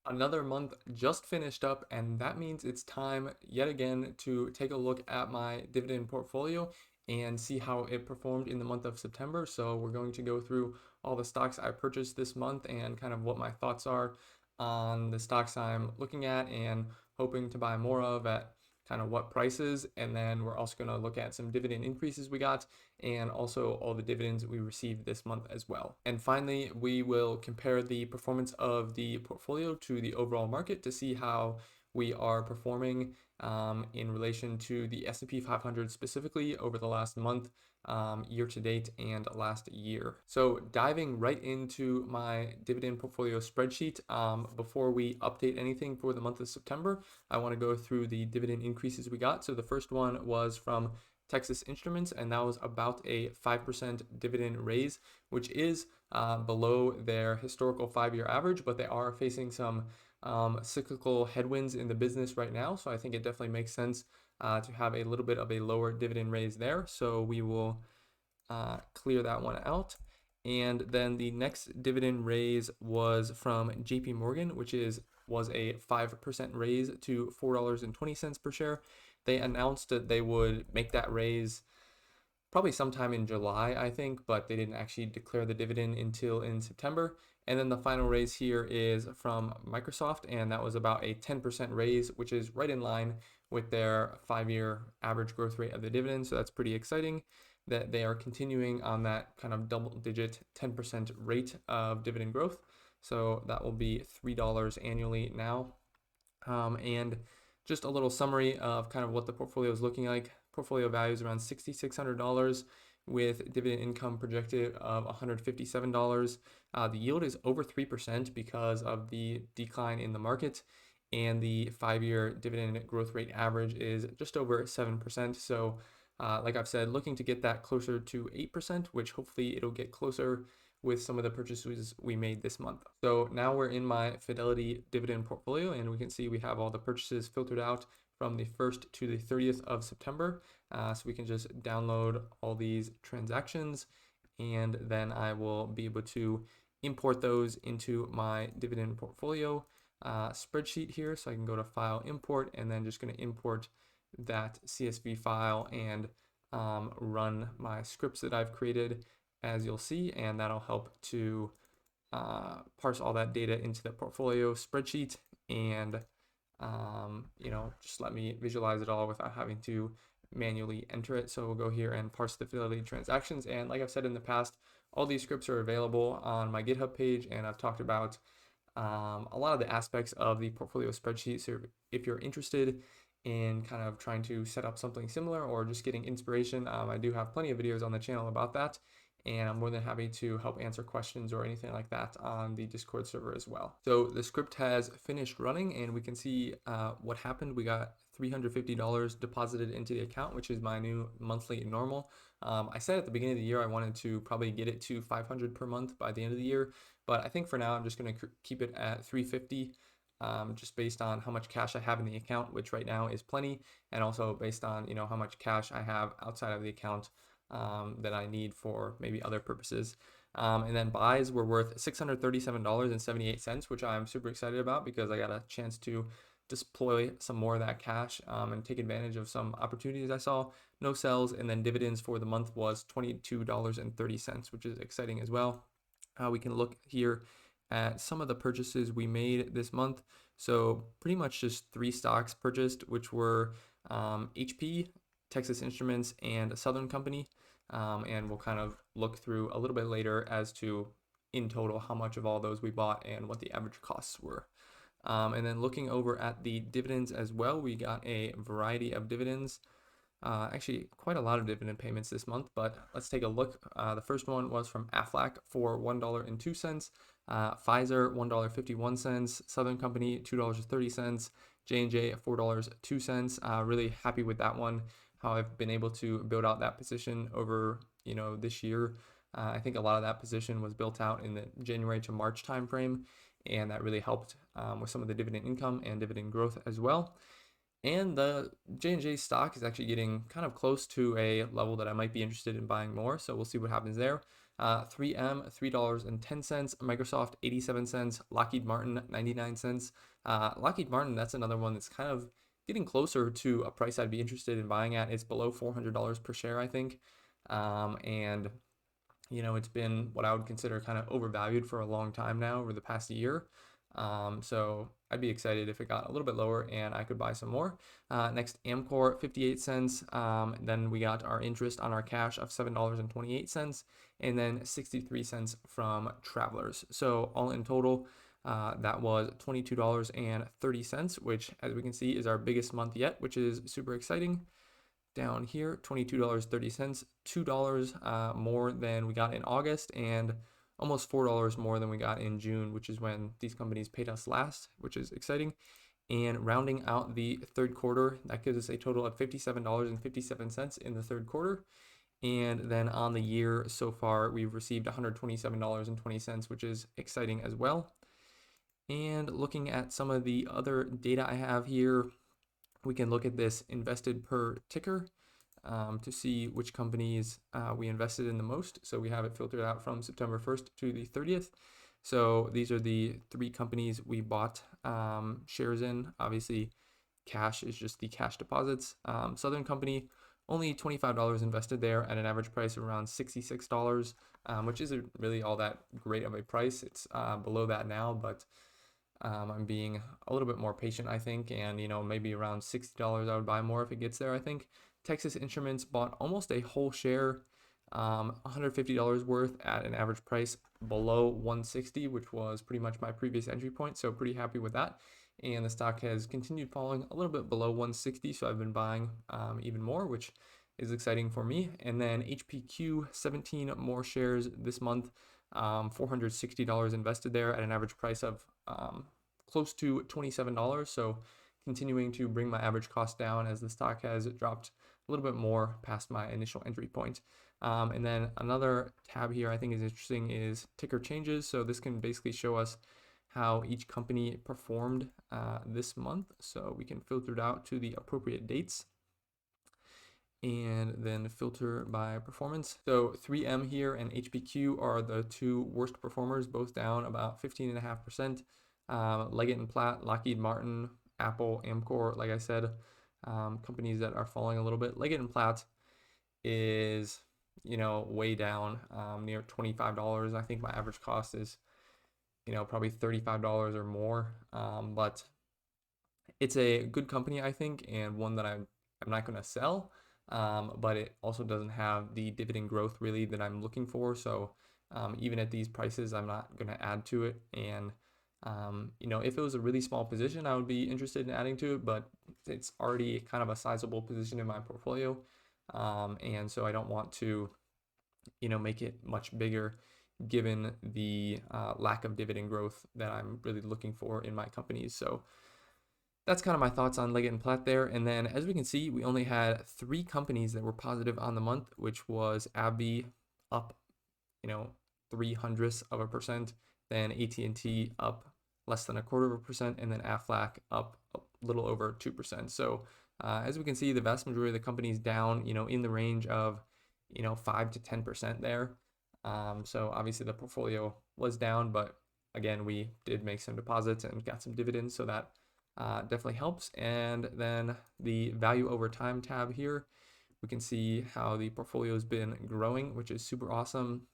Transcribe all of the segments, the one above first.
Another month just finished up, and that means it's time yet again to take a look at my dividend portfolio and see how it performed in the month of September. So, we're going to go through all the stocks I purchased this month and kind of what my thoughts are on the stocks I'm looking at and hoping to buy more of at kind of what prices. And then we're also going to look at some dividend increases we got and also all the dividends we received this month as well. And finally, we will compare the performance of the portfolio to the overall market to see how we are performing in relation to the S&P 500 specifically over the last month, year to date, and last year. So diving right into my dividend portfolio spreadsheet, before we update anything for the month of September, I want to go through the dividend increases we got. So the first one was from Texas Instruments, and that was about a 5% dividend raise, which is below their historical 5-year average, but they are facing some cyclical headwinds in the business right now. So I think it definitely makes sense to have a little bit of a lower dividend raise there. So we will clear that one out. And then the next dividend raise was from JP Morgan, which was a 5% raise to $4.20 per share. They announced that they would make that raise probably sometime in July, I think, but they didn't actually declare the dividend until in September. And then the final raise here is from Microsoft, and that was about a 10% raise, which is right in line with their 5-year average growth rate of the dividend. So that's pretty exciting that they are continuing on that kind of double-digit 10% rate of dividend growth. So that will be $3 annually now. And just a little summary of kind of what the portfolio is looking like. Portfolio value is around $6,600 with dividend income projected of $157. The yield is over 3% because of the decline in the market, and the 5-year dividend growth rate average is just over 7%. So, like I've said, looking to get that closer to 8%, which hopefully it'll get closer with some of the purchases we made this month. So now we're in my Fidelity dividend portfolio, and we can see we have all the purchases filtered out from the 1st to the 30th of September. So we can just download all these transactions, and then I will be able to import those into my dividend portfolio spreadsheet here. So I can go to File, Import, and then just going to import that CSV file and run my scripts that I've created, as you'll see, and that'll help to parse all that data into the portfolio spreadsheet and just let me visualize it all without having to manually enter it. So we'll go here and parse the Fidelity transactions, and like I've said in the past, all these scripts are available on my GitHub page, and I've talked about a lot of the aspects of the portfolio spreadsheet. So if you're interested in kind of trying to set up something similar or just getting inspiration, I do have plenty of videos on the channel about that, and I'm more than happy to help answer questions or anything like that on the Discord server as well. So the script has finished running, and we can see what happened. We got $350 deposited into the account, which is my new monthly normal. I said at the beginning of the year I wanted to probably get it to 500 per month by the end of the year, but I think for now I'm just going to keep it at 350. Just based on how much cash I have in the account, which right now is plenty, and also based on how much cash I have outside of the account that I need for maybe other purposes. And then buys were worth $637.78, which I'm super excited about because I got a chance to deploy some more of that cash and take advantage of some opportunities I saw. No sells, and then dividends for the month was $22.30, which is exciting as well. We can look here at some of the purchases we made this month. So pretty much just 3 stocks purchased, which were HP, Texas Instruments, and Southern Company. And we'll kind of look through a little bit later as to in total how much of all those we bought and what the average costs were. And then looking over at the dividends as well, we got a variety of dividends. Actually, quite a lot of dividend payments this month, but let's take a look. The first one was from Aflac for $1.02, Pfizer $1.51, Southern Company $2.30, J&J $4.02. Really happy with that one. How I've been able to build out that position over this year. I think a lot of that position was built out in the January to March timeframe, and that really helped with some of the dividend income and dividend growth as well. And the J&J stock is actually getting kind of close to a level that I might be interested in buying more. So we'll see what happens there. 3M $3.10, Microsoft 87 cents, Lockheed Martin 99 cents. Lockheed Martin, that's another one that's kind of getting closer to a price I'd be interested in buying at. It's below $400 per share, I think. And it's been what I would consider kind of overvalued for a long time now over the past year. So I'd be excited if it got a little bit lower and I could buy some more. Next, Amcor, 58 cents. Then we got our interest on our cash of $7.28, and then 63 cents from Travelers. So all in total, that was $22.30, which, as we can see, is our biggest month yet, which is super exciting. Down here, $22.30, $2 more than we got in August, and almost $4 more than we got in June, which is when these companies paid us last, which is exciting. And rounding out the third quarter, that gives us a total of $57.57 in the third quarter. And then on the year so far, we've received $127.20, which is exciting as well. And looking at some of the other data I have here, we can look at this invested per ticker to see which companies we invested in the most. So we have it filtered out from September 1st to the 30th. So these are the 3 companies we bought shares in. Obviously, cash is just the cash deposits. Southern Company, only $25 invested there at an average price of around $66, which isn't really all that great of a price. It's below that now, but I'm being a little bit more patient, I think, and maybe around $60 I would buy more if it gets there, I think. Texas Instruments bought almost a whole share, $150 worth at an average price below 160, which was pretty much my previous entry point, so pretty happy with that. And the stock has continued falling a little bit below 160, so I've been buying even more, which is exciting for me. And then HPQ, 17 more shares this month, $460 invested there at an average price of close to $27. So continuing to bring my average cost down as the stock has dropped a little bit more past my initial entry point. And then another tab here I think is interesting is ticker changes. So this can basically show us how each company performed this month. So we can filter it out to the appropriate dates and then filter by performance. So 3M here and HPQ are the 2 worst performers, both down about 15.5%. Leggett & Platt, Lockheed Martin, Apple, Amcor, like I said, companies that are falling a little bit. Leggett & Platt is, way down, near $25. I think my average cost is, probably $35 or more. But it's a good company, I think, and one that I'm not going to sell. But it also doesn't have the dividend growth really that I'm looking for. So even at these prices, I'm not going to add to it. And if it was a really small position, I would be interested in adding to it, but it's already kind of a sizable position in my portfolio. And so I don't want to, make it much bigger given the lack of dividend growth that I'm really looking for in my companies. So that's kind of my thoughts on Leggett & Platt there. And then as we can see, we only had 3 companies that were positive on the month, which was AbbVie up, 0.03%, then AT&T up less than 0.25%, and then Aflac up a little over 2%. So as we can see, the vast majority of the companies down, in the range of, 5 to 10% there. So obviously the portfolio was down, but again, we did make some deposits and got some dividends, so that definitely helps. And then the value over time tab here, we can see how the portfolio has been growing, which is super awesome.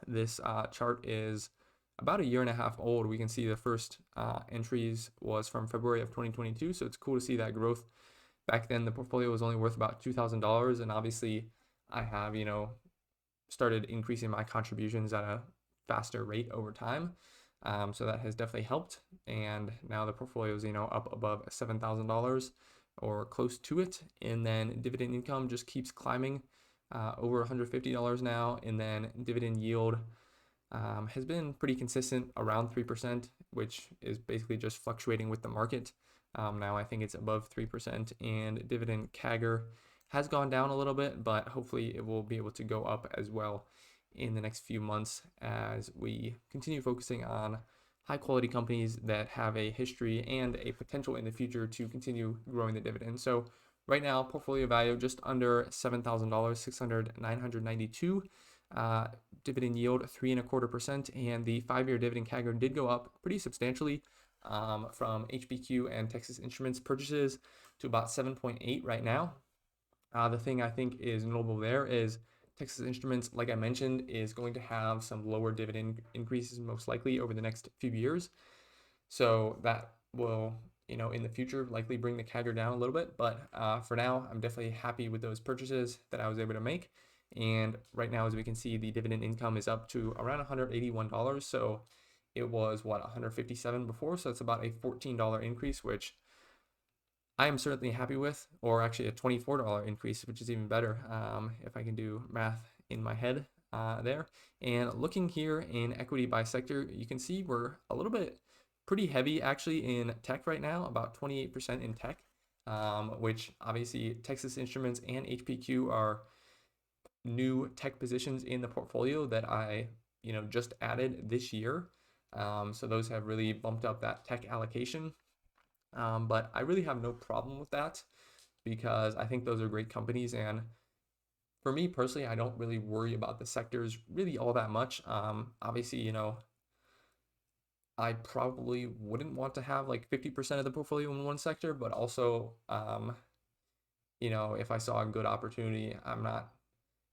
This chart is about a year and a half old. We can see the first entries was from February of 2022, so it's cool to see that growth. Back then, the portfolio was only worth about $2,000, and obviously I have, started increasing my contributions at a faster rate over time. So that has definitely helped. And now the portfolio is, up above $7,000 or close to it. And then dividend income just keeps climbing over $150 now. And then dividend yield has been pretty consistent around 3%, which is basically just fluctuating with the market. Now I think it's above 3%, and dividend CAGR has gone down a little bit, but hopefully it will be able to go up as well in the next few months as we continue focusing on high quality companies that have a history and a potential in the future to continue growing the dividend. So right now, portfolio value just under $7,000, 992. uh, dividend yield 3.25%, and the 5-year dividend CAGR did go up pretty substantially from HPQ and Texas Instruments purchases to about 7.8 right now. The thing I think is notable there is Texas Instruments, like I mentioned, is going to have some lower dividend increases most likely over the next few years. So that will, in the future likely bring the CAGR down a little bit. But for now, I'm definitely happy with those purchases that I was able to make. And right now, as we can see, the dividend income is up to around $181. So it was what, 157 before. So it's about a $14 increase, which I am certainly happy with, or actually a $24 increase, which is even better if I can do math in my head there. And looking here in equity by sector, you can see we're a little bit pretty heavy actually in tech right now, about 28% in tech, which obviously Texas Instruments and HPQ are new tech positions in the portfolio that I, just added this year. So those have really bumped up that tech allocation. But I really have no problem with that because I think those are great companies. And for me personally, I don't really worry about the sectors really all that much. Obviously, I probably wouldn't want to have like 50% of the portfolio in one sector, but also, if I saw a good opportunity, I'm not,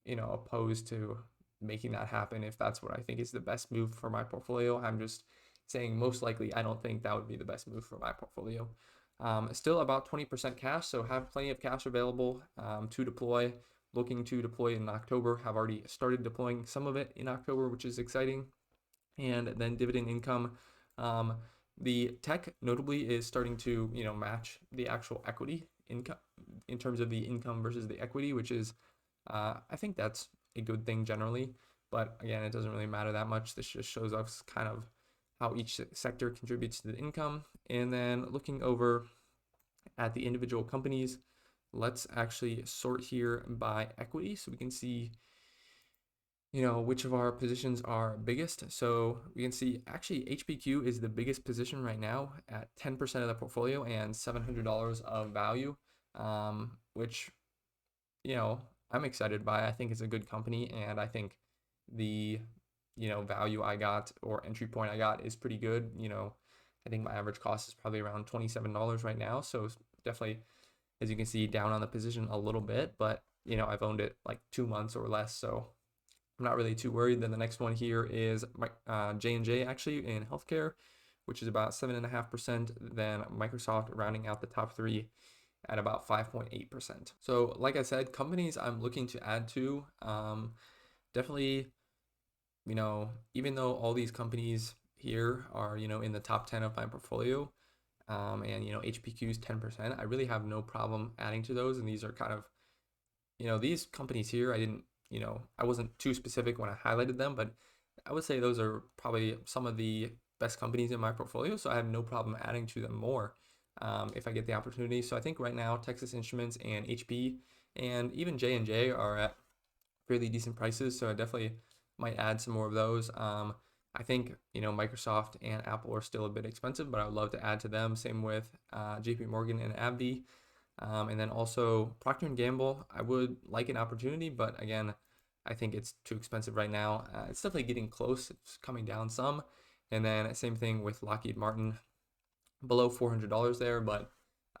opposed to making that happen if that's what I think is the best move for my portfolio. I'm just saying most likely I don't think that would be the best move for my portfolio. Still about 20% cash, so have plenty of cash available to deploy. Looking to deploy in October, have already started deploying some of it in October, which is exciting. And then dividend income. The tech notably is starting to match the actual equity income in terms of the income versus the equity, which is I think that's a good thing generally. But again, it doesn't really matter that much. This just shows us kind of how each sector contributes to the income. And then looking over at the individual companies, let's actually sort here by equity so we can see which of our positions are biggest. So we can see actually HPQ is the biggest position right now at 10% of the portfolio and $700 of value, which, I'm excited by. I think it's a good company, and I think the, value I got or entry point I got is pretty good. I think my average cost is probably around $27 right now. So it's definitely, as you can see, down on the position a little bit, but, I've owned it like 2 months or less. So I'm not really too worried. Then the next one here is J&J actually in healthcare, which is about 7.5%. Then Microsoft rounding out the top three at about 5.8%. So like I said, companies I'm looking to add to, definitely, even though all these companies here are, in the top 10 of my portfolio, and, HPQ is 10%, I really have no problem adding to those. And these are kind of, these companies here, I wasn't too specific when I highlighted them, but I would say those are probably some of the best companies in my portfolio. So I have no problem adding to them more if I get the opportunity. So I think right now Texas Instruments and HP and even J&J are at fairly decent prices. So I definitely might add some more of those. I think Microsoft and Apple are still a bit expensive, but I would love to add to them. Same with JP Morgan and AbbVie. And then also Procter and Gamble, I would like an opportunity, but again, I think it's too expensive right now. It's definitely getting close. It's coming down some. And then same thing with Lockheed Martin, below $400 there, but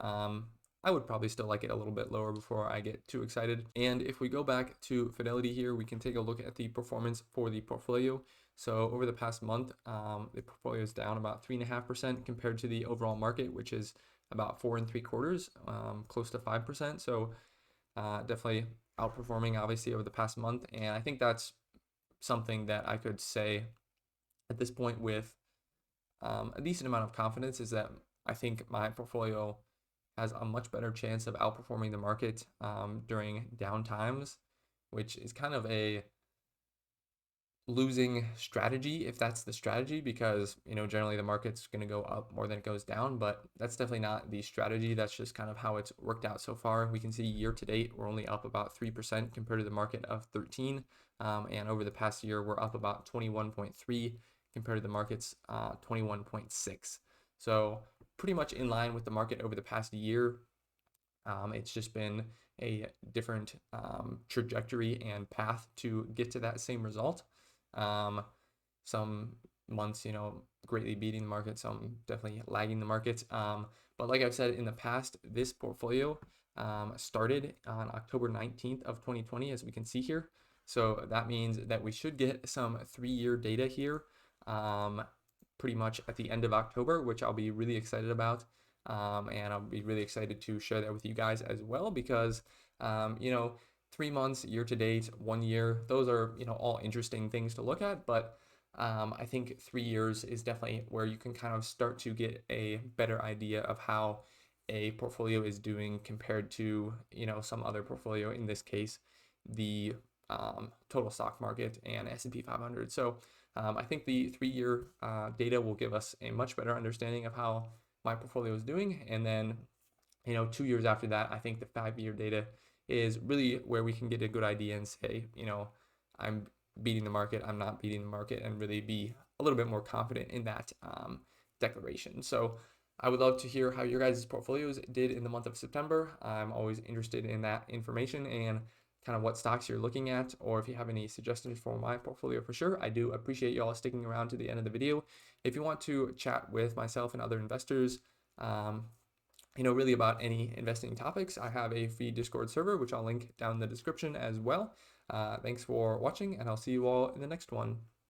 I would probably still like it a little bit lower before I get too excited. And if we go back to Fidelity here, we can take a look at the performance for the portfolio. So over the past month, the portfolio is down about 3.5% compared to the overall market, which is about 4.75, close to 5%. So definitely outperforming obviously over the past month. And I think that's something that I could say at this point with a decent amount of confidence, is that I think my portfolio has a much better chance of outperforming the market during down times, which is kind of a losing strategy if that's the strategy, because generally the market's going to go up more than it goes down, but that's definitely not the strategy. That's just kind of how it's worked out so far. We can see year to date we're only up about 3% compared to the market of 13, and over the past year we're up about 21.3 compared to the market's 21.6. So pretty much in line with the market over the past year. It's just been a different trajectory and path to get to that same result. Um, some months, greatly beating the market, some definitely lagging the market. But like I've said in the past, this portfolio started on October 19th of 2020, as we can see here. So that means that we should get some 3-year data here pretty much at the end of October, which I'll be really excited about. And I'll be really excited to share that with you guys as well because, um, you know, 3 months, year to date, 1 year, those are, all interesting things to look at. But I think 3 years is definitely where you can kind of start to get a better idea of how a portfolio is doing compared to, some other portfolio, in this case, the total stock market and S&P 500. So I think the 3-year data will give us a much better understanding of how my portfolio is doing. And then, 2 years after that, I think the 5-year data is really where we can get a good idea and say, I'm beating the market, I'm not beating the market, and really be a little bit more confident in that declaration. So I would love to hear how your guys' portfolios did in the month of September. I'm always interested in that information and kind of what stocks you're looking at, or if you have any suggestions for my portfolio for sure. I do appreciate you all sticking around to the end of the video. If you want to chat with myself and other investors, really about any investing topics, I have a free Discord server, which I'll link down in the description as well. Thanks for watching, and I'll see you all in the next one.